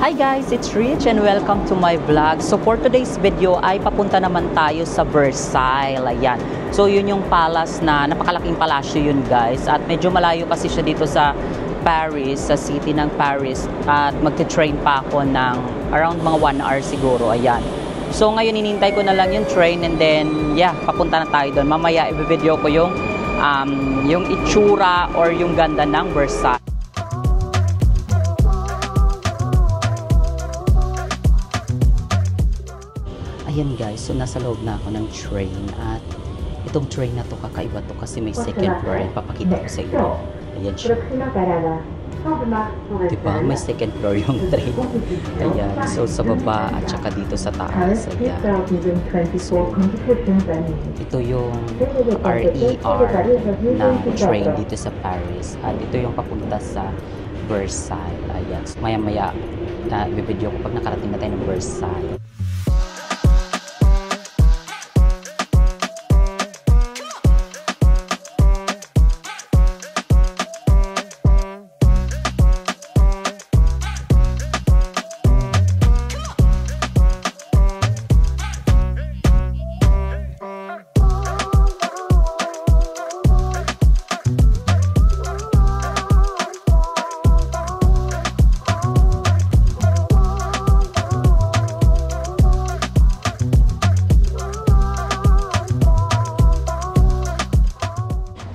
Hi guys, it's Rich and welcome to my vlog. So for today's video ay papunta naman tayo sa Versailles. Ayan. So yun yung palace na napakalaking palasyo yun guys. At medyo malayo kasi siya dito sa Paris, sa city ng Paris. At magte-train pa ako ng around mga 1 hour siguro. Ayan. So ngayon inintay ko na lang yung train and then yeah, papunta na tayo doon. Mamaya i-video ko yung itsura or yung ganda ng Versailles. Ayan guys, so nasa loob na ako ng train at itong train na to kakaiba to kasi may second floor. Ayan, papakita ko sa inyo. Ayan siya. Diba? May second floor yung train. Ayan, so sa baba at saka dito sa taas. Ayan. So, ito yung RER ng train dito sa Paris. At ito yung papunta sa Versailles. Ayan, so maya-maya i-video ko pag nakarating na tayo ng Versailles.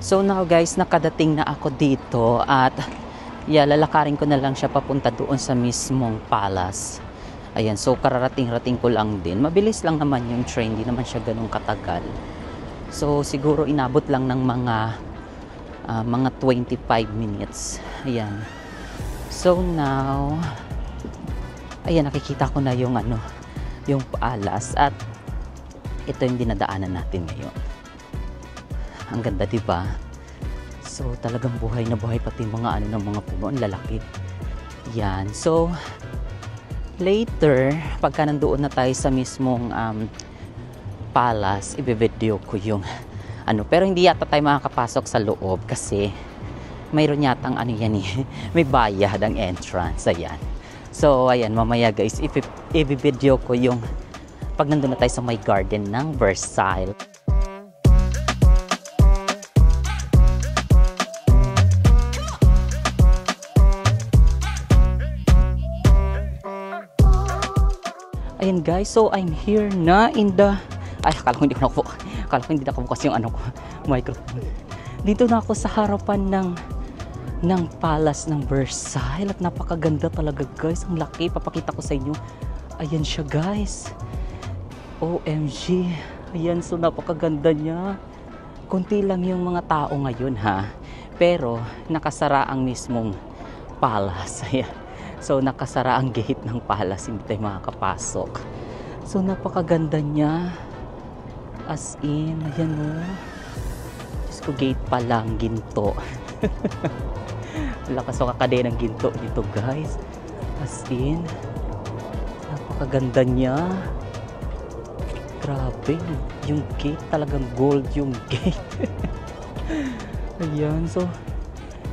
So now guys, nakadating na ako dito at yeah, lalakarin ko na lang siya papunta doon sa mismong palace. Ayan, so kararating-rating ko lang din. Mabilis lang naman yung train, di naman siya ganun katagal. So siguro inabot lang ng mga 25 minutes. Ayan. So now, ayan, nakikita ko na yung yung palace at ito yung dinadaanan natin ngayon. Ang ganda, diba? So, talagang buhay na buhay pati mga ng mga puno. Ang lalaki. Yan. So, later, pagka nandoon na tayo sa mismong palace, i-video ko yung Pero hindi yata tayo makakapasok sa loob kasi mayroon yatang yan may bayad ang entrance. Ayan. So, ayan. Mamaya guys, i-video ko yung pag nandun na tayo sa may garden ng Versailles. Ayan guys, so I'm here na in the akala ko hindi na bukas yung microphone. Dito na ako sa harapan ng palace ng Versailles at napakaganda talaga guys. Ang laki, papakita ko sa inyo. Ayan siya guys. OMG. Ayan, so napakaganda niya. Konti lang yung mga tao ngayon ha. Pero nakasara ang mismong palace. Ayan. So, nakasara ang gate ng palace, hindi tayo makakapasok. So, napakaganda niya. As in, ayan o. Diyos ko, gate pa lang, ginto. Lakas o kakade ng ginto dito, guys. As in, napakaganda niya. Grabe. Yung gate, talagang gold yung gate. Ayan, so,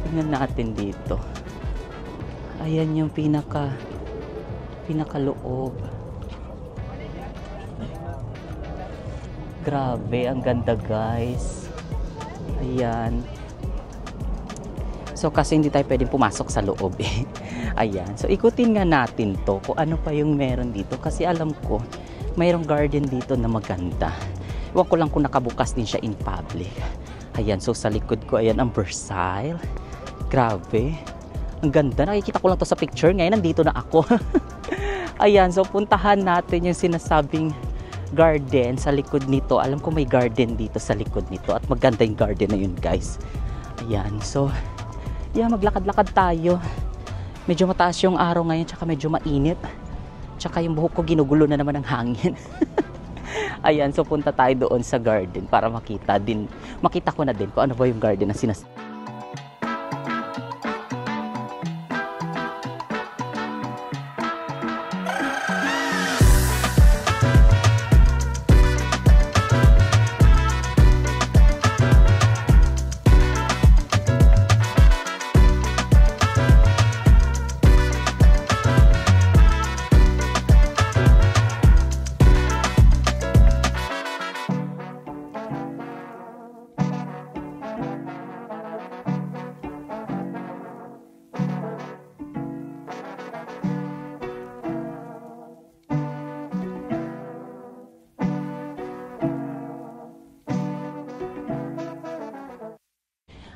tingnan natin dito. Ayan yung pinakaloob. Grabe, ang ganda guys. Ayan. So kasi hindi tayo pwedeng pumasok sa loob eh. Ayan. So ikutin nga natin to kung ano pa yung meron dito. Kasi alam ko, mayroong garden dito na maganda. Iwan ko lang kung nakabukas din siya in public. Ayan. So sa likod ko, ayan ang Versailles. Grabe. Ang ganda. Nakikita ko lang to sa picture. Ngayon, nandito na ako. Ayan. So, puntahan natin yung sinasabing garden sa likod nito. Alam ko may garden dito sa likod nito. At maganda yung garden na yun, guys. Ayan. So, yeah, maglakad-lakad tayo. Medyo mataas yung araw ngayon. Tsaka medyo mainit. Tsaka yung buhok ko ginugulo na naman ng hangin. Ayan. So, punta tayo doon sa garden para makita ko na din kung ano ba yung garden na sinasabi.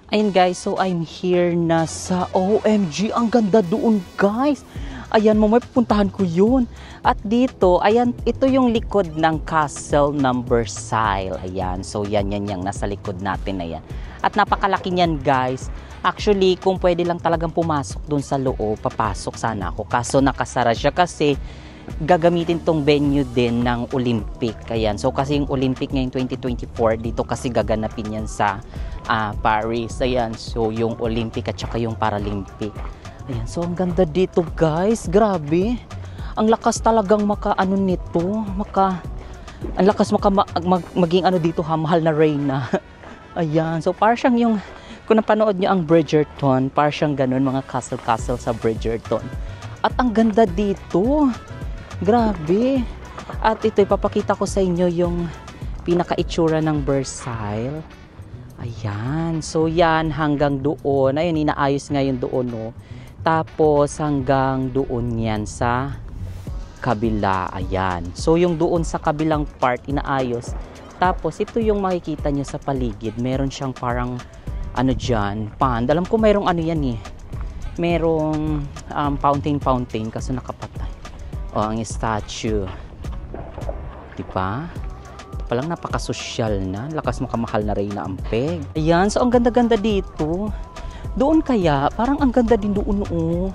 Ayun guys, so I'm here na sa OMG. Ang ganda doon guys. Ayan mo, may pupuntahan ko yun. At dito, ayan, ito yung likod ng Castle ng Versailles. Ayan, so yan yung nasa likod natin na yan. At napakalaki niyan guys. Actually, kung pwede lang talagang pumasok doon sa loob, papasok sana ako. Kaso nakasara siya kasi gagamitin tong venue din ng Olympic. Ayan, so kasi yung Olympic ngayong 2024, dito kasi gaganapin yan sa Paris. Ayan, so yung Olympic at saka yung Paralympic. Ayan, so ang ganda dito guys, grabe. Ang lakas talagang maka-ano nito, ang lakas maging ano dito ha, mahal na reyna. Ayan, so parang siyang yung, kung napanood nyo ang Bridgerton, parang siyang ganun, mga castle sa Bridgerton. At ang ganda dito, grabe. At ito, ipapakita ko sa inyo yung pinaka-itsura ng Versailles. Ayan, so yan hanggang doon, ayun, inaayos ngayon doon, no. Tapos hanggang doon yan sa kabila, ayan. So yung doon sa kabilang part inaayos. Tapos ito yung makikita nyo sa paligid, meron siyang parang ano dyan, pond. Alam ko merong ano yan eh, merong fountain kasi nakapatay. O ang statue, diba? Palang napakasosyal na, lakas makamahal na reyna ang peg. Ayan, so ang ganda-ganda dito. Doon kaya, parang ang ganda din doon, oh.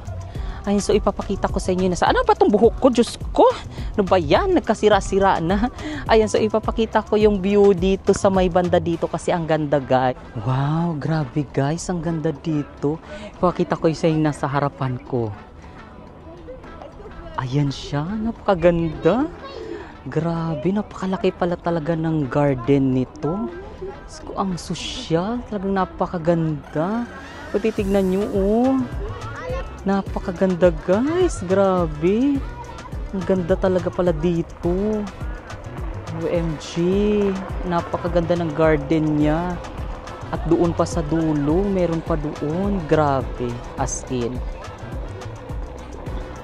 Ayun, so ipapakita ko sa inyo na sa, ano ba itong buhok ko? Diyos ko, ano ba yan? Nagkasira-sira na. Ayan, so ipapakita ko yung view dito sa may banda dito kasi ang ganda guys. Wow, grabe guys, ang ganda dito. Ipapakita ko sa inyo na sa harapan ko. Ayan siya, napakaganda. Grabe, napakalaki pala talaga ng garden nito. Ang sosyal, talagang napakaganda. Pag titignan nyo, oh. Napakaganda guys, grabe. Ang ganda talaga pala dito. OMG, napakaganda ng garden niya. At doon pa sa dulo, meron pa doon. Grabe, as in.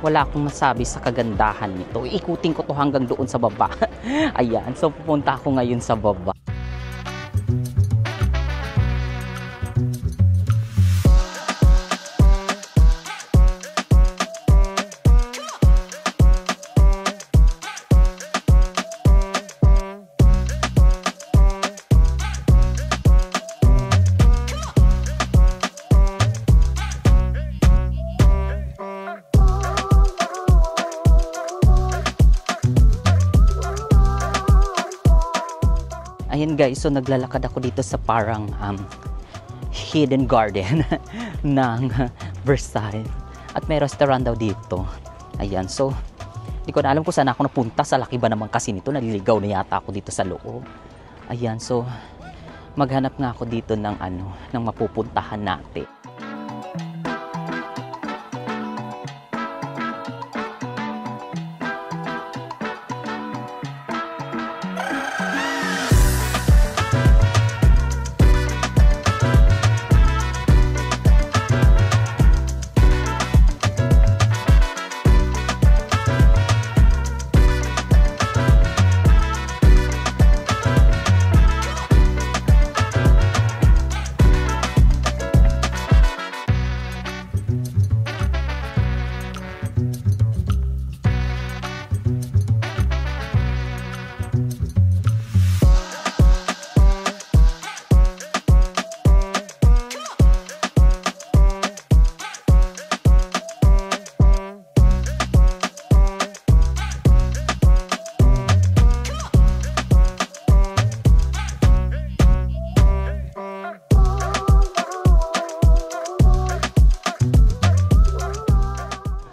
Wala akong masabi sa kagandahan nito. Ikutin ko to hanggang doon sa baba. Ayan, so pupunta ako ngayon sa baba. Ayan guys, so naglalakad ako dito sa parang hidden garden ng Versailles. At may restaurant daw dito. Ayan, so hindi ko na alam kung saan ako napunta. Sa laki ba naman kasi nito, naliligaw na yata ako dito sa loob. Ayan, so maghanap nga ako dito ng ng mapupuntahan natin.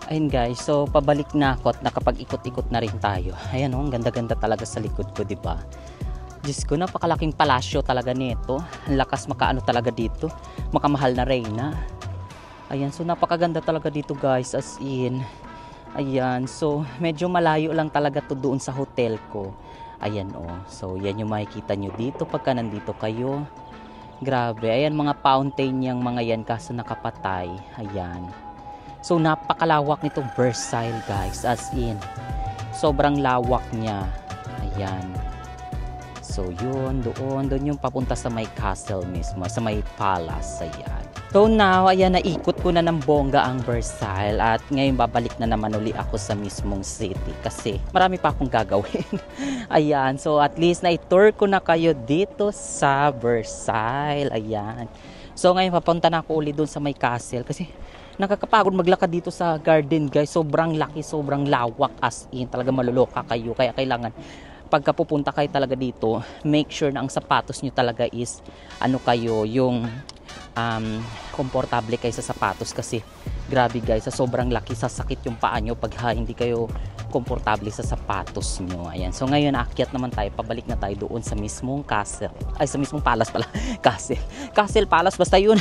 Ayun guys, so pabalik na ako at nakapag-ikot-ikot na rin tayo. Ayan oh, ang ganda-ganda talaga sa likod ko, di ba? Diyos ko, napakalaking palasyo talaga nito. Ang lakas makaano talaga dito. Makamahal na reyna. Ayan, so napakaganda talaga dito guys, as in. Ayan, so medyo malayo lang talaga to doon sa hotel ko. Ayan oh, so yan yung makikita nyo dito pagka nandito kayo. Grabe, ayan mga fountain yung mga yan kaso nakapatay. Ayan. So napakalawak nitong Versailles guys, as in sobrang lawak niya. Ayan. So yun, doon yung papunta sa may castle mismo, sa may palace. Ayan. So now, ayan, naikot ko na ng bongga ang Versailles at ngayon babalik na naman uli ako sa mismong city kasi marami pa akong gagawin. Ayan, so at least na-tour ko na kayo dito sa Versailles. Ayan. So ngayon papunta na ako uli doon sa may castle kasi nakakapagod maglakad dito sa garden, guys. Sobrang laki, sobrang lawak, as in talaga maluloka kayo. Kaya kailangan pagka pupunta kayo talaga dito, make sure na ang sapatos nyo talaga is ano kayo, yung komportable kayo sa sapatos kasi grabe guys, sa sobrang laki sasakit yung paa nyo pag hindi kayo komportable sa sapatos nyo. Ayan. So ngayon aakyat naman tayo, pabalik na tayo doon sa mismong castle. Ay, sa mismong palace pala. Castle, palace, basta yun.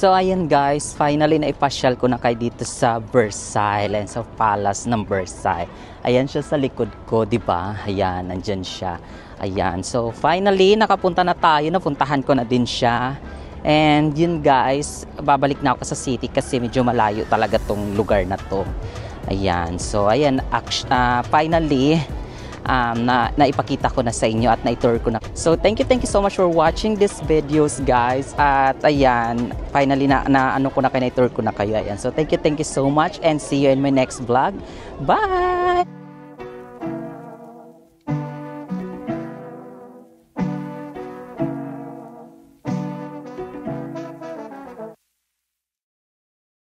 So ayan guys, finally naipasyal ko na kayo dito sa Versailles, sa palace ng Versailles. Ayan siya sa likod ko, di ba? Ayan, nandyan siya. Ayan, so finally nakapunta na tayo, napuntahan ko na din siya. And yun guys, babalik na ako sa city kasi medyo malayo talaga tong lugar na to. Ayan, so ayan, finally naipakita ko na sa inyo at na-tour ko na. So thank you so much for watching these videos guys. At ayan, finally na-ano ko na kayo, na-tour ko na kayo. Ayan. So thank you so much and see you in my next vlog. Bye!